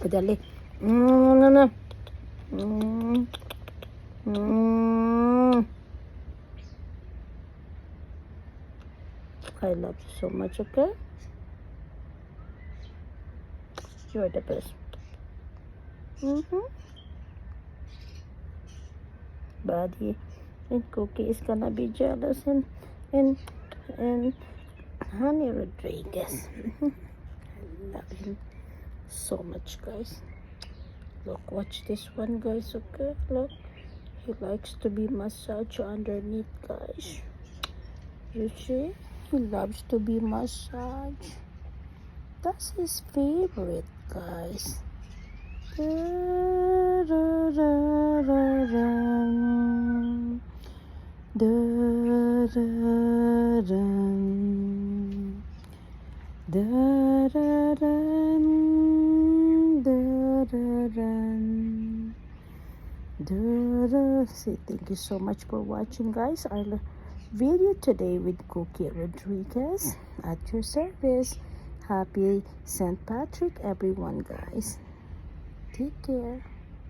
Dali. No. Mm. Mm. I love you so much, okay? You're the best. Buddy and Cookie is gonna be jealous and Honey Rodriguez. I love him so much, guys. Look, watch this one, guys, okay? Look. He likes to be massaged underneath, guys. You see? He loves to be massaged. That's his favorite, guys. Say thank you so much for watching, guys, our video today with Cookie Rodriguez at your service. Happy St. Patrick, everyone, guys. Take care.